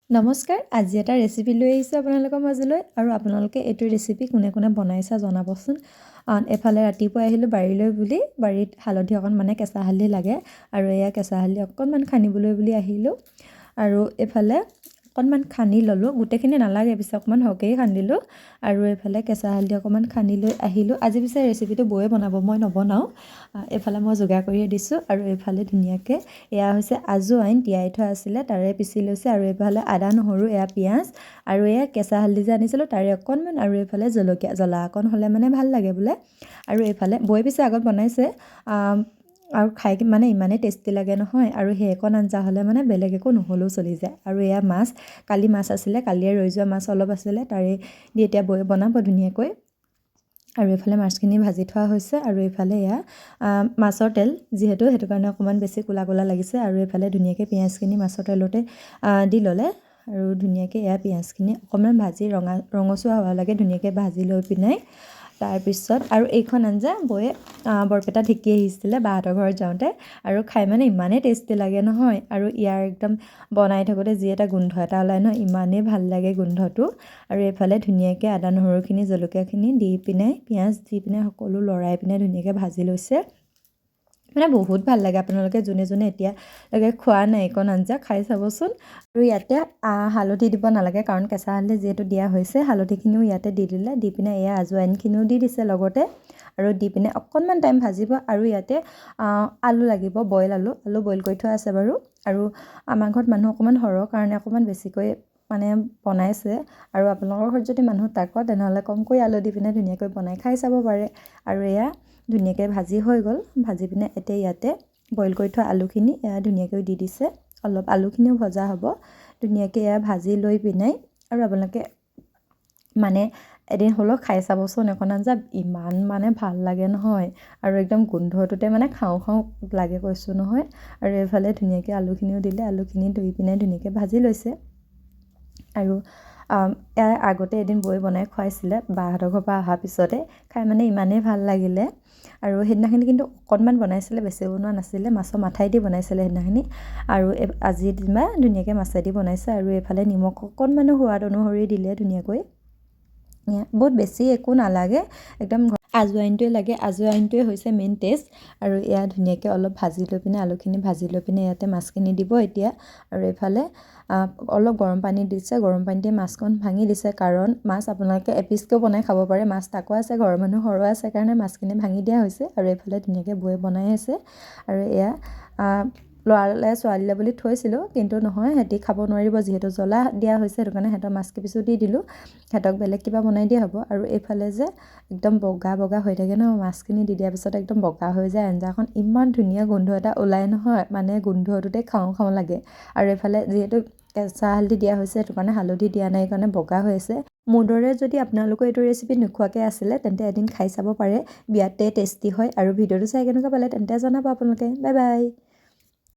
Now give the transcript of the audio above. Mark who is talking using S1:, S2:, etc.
S1: নমস্কাৰ, আজি এটা ৰেচিপি লৈ আহিছোঁ আপোনালোকৰ মাজলৈ আৰু আপোনালোকে এইটো ৰেচিপি কোনে কোনে বনাইছা জনাবচোন। এফালে ৰাতিপুৱা আহিলোঁ বাৰীলৈ বুলি, বাৰীত হালধি অকণমান কেঁচা হালধি লাগে আৰু এয়া কেঁচা হালধি অকণমান খানিবলৈ বুলি আহিলোঁ আৰু এইফালে অকণমান খানি ল'লোঁ, গোটেইখিনি নালাগে পিছে অকণমান সৰহকৈয়ে খান্দিলোঁ আৰু এইফালে কেঁচা হালধি অকণমান খানি লৈ আহিলোঁ। আজি পিছে ৰেচিপিটো বৌয়ে বনাব, মই নবনাওঁ। এইফালে মই যোগাৰ কৰিয়ে দিছোঁ আৰু এইফালে ধুনীয়াকৈ এয়া হৈছে আজৱাইন তিয়াই থোৱা আছিলে তাৰে পিচি লৈছে আৰু এইফালে আদা নহৰু এয়া পিঁয়াজ আৰু এয়া কেঁচা হালধি যে আনিছিলোঁ তাৰে অকণমান আৰু এইফালে জলকীয়া জ্বলা অকণ হ'লে মানে ভাল লাগে বোলে। আৰু এইফালে বৌয়ে পিছে আগত বনাইছে আৰু খাই মানে ইমানেই টেষ্টি লাগে নহয় আৰু সেইকণ আঞ্জা হ'লে মানে বেলেগ একো নহ'লেও চলি যায়। আৰু এয়া মাছ, কালি মাছ আছিলে, কালিয়ে ৰৈ যোৱা মাছ অলপ আছিলে তাৰে দি এতিয়া বৌয়ে বনাব ধুনীয়াকৈ। আৰু এইফালে মাছখিনি ভাজি থোৱা হৈছে আৰু এইফালে এয়া মাছৰ তেল যিহেতু সেইটো কাৰণে অকণমান বেছি ক'লা ক'লা লাগিছে আৰু এইফালে ধুনীয়াকৈ পিঁয়াজখিনি মাছৰ তেলতে দি ল'লে আৰু ধুনীয়াকৈ এয়া পিঁয়াজখিনি অকণমান ভাজি ৰঙচুৱা হোৱালৈকে ধুনীয়াকৈ ভাজি লৈ পিনে তাৰপিছত আৰু এইখন আঞ্জা বৌয়ে বৰপেটা ঢেকি আহিছিলে বাহঁতৰ ঘৰত যাওঁতে আৰু খাই মানে ইমানেই টেষ্টি লাগে নহয় আৰু ইয়াৰ একদম বনাই থাকোঁতে যি এটা গোন্ধ এটা ওলায় নহয় ইমানেই ভাল লাগে গোন্ধটো। আৰু এইফালে ধুনীয়াকৈ আদা নহৰুখিনি জলকীয়াখিনি দি পিনে পিঁয়াজ দি পিনে সকলো লৰাই পিনে ধুনীয়াকৈ ভাজি লৈছে। মানে বহুত ভাল লাগে, আপোনালোকে যোনে যোনে এতিয়ালৈকে খোৱা নাই এইকণ আঞ্জা খাই চাবচোন। আৰু ইয়াতে হালধি দিব নালাগে কাৰণ কেঁচা হালধি যিহেতু দিয়া হৈছে, হালধিখিনিও ইয়াতে দি দিলে, দি পিনে এয়া আজৱাইনখিনিও দি দিছে লগতে আৰু দি পিনে অকণমান টাইম ভাজিব। আৰু ইয়াতে আলু লাগিব, বইল আলু বইল কৰি থোৱা আছে বাৰু। আৰু আমাৰ ঘৰত মানুহ অকণমান সৰহ কাৰণে অকণমান বেছিকৈ মানে বনাইছে আৰু আপোনালোকৰ ঘৰত যদি মানুহ তাকৰ তেনেহ'লে কমকৈ আলু দি পিনে ধুনীয়াকৈ বনাই খাই চাব পাৰে। আৰু এয়া ধুনীয়াকৈ ভাজি হৈ গ'ল, ভাজি পিনে এতিয়া ইয়াতে বইল কৰি থোৱা আলুখিনি এয়া ধুনীয়াকৈ দি দিছে, অলপ আলুখিনিও ভজা হ'ব ধুনীয়াকৈ এয়া ভাজি লৈ পিনে। আৰু আপোনালোকে মানে এদিন হ'লেও খাই চাবচোন এখন আঞ্জা, ইমান মানে ভাল লাগে নহয় আৰু একদম গোন্ধটোতে মানে খাওঁ খাওঁ লাগে কৈছোঁ নহয়। আৰু এইফালে ধুনীয়াকৈ আলুখিনিও দিলে, আলুখিনি ধুই পিনে ধুনীয়াকৈ ভাজি লৈছে। আৰু ইয়াৰ আগতে এদিন বৌয়ে বনাই খুৱাইছিলে বাহঁতৰ ঘৰৰ পৰা অহাৰ পিছতে, খাই মানে ইমানেই ভাল লাগিলে। আৰু সেইদিনাখিনি কিন্তু অকণমান বনাইছিলে, বেছি বনোৱা নাছিলে, মাছৰ মাথাইদি বনাইছিলে সেইদিনাখিনি। আৰু আজি যেনিবা ধুনীয়াকৈ মাছেদি বনাইছে আৰু এইফালে নিমখ অকণমানো সোৱাদ অনুসৰি দিলে ধুনীয়াকৈ। বহুত বেছি একো নালাগে, একদম আজৱাইনটোৱে লাগে, আজৱাইনটোৱে হৈছে মেইন টেষ্ট। আৰু এয়া ধুনীয়াকৈ অলপ ভাজি লৈ পিনে আলুখিনি ভাজি লৈ পিনে ইয়াতে মাছখিনি দিব এতিয়া। আৰু এইফালে অলপ গৰম পানী দিছে, গৰম পানীতে মাছখন ভাঙি দিছে কাৰণ মাছ আপোনালোকে এপিচকৈও বনাই খাব পাৰে, মাছ তাকো আছে, ঘৰৰ মানুহ সৰহ আছে কাৰণে মাছখিনি ভাঙি দিয়া হৈছে। আৰু এইফালে ধুনীয়াকৈ বৌয়ে বনাই আছে। আৰু এয়া ল'ৰালে ছোৱালীলে বুলি থৈছিলোঁ কিন্তু নহয়, সিহঁতি খাব নোৱাৰিব যিহেতু জ্বলা দিয়া হৈছে, সেইটো কাৰণে সিহঁতৰ মাছ কেইপিচো দি দিলোঁ, সিহঁতক বেলেগ কিবা বনাই দিয়া হ'ব। আৰু এইফালে যে একদম বগা বগা হৈ থাকে নহয়, মাছখিনি দি দিয়াৰ পিছত একদম বগা হৈ যায় আঞ্জাখন, ইমান ধুনীয়া গোন্ধ এটা ওলায় নহয়, মানে গোন্ধটোতে খাওঁ খাওঁ লাগে। আৰু এইফালে যিহেতু কেঁচা হালধি দিয়া হৈছে সেইটো কাৰণে হালধি দিয়া নাই কাৰণে বগা হৈ আছে। মোৰ দৰে যদি আপোনালোকৰ এইটো ৰেচিপি নোখোৱাকৈ আছিলে তেন্তে এদিন খাই চাব পাৰে, বিৰাটেই টেষ্টি হয়। আৰু ভিডিঅ'টো চাই কেনেকুৱা পালে তেন্তে জনাব আপোনালোকে। Bye bye.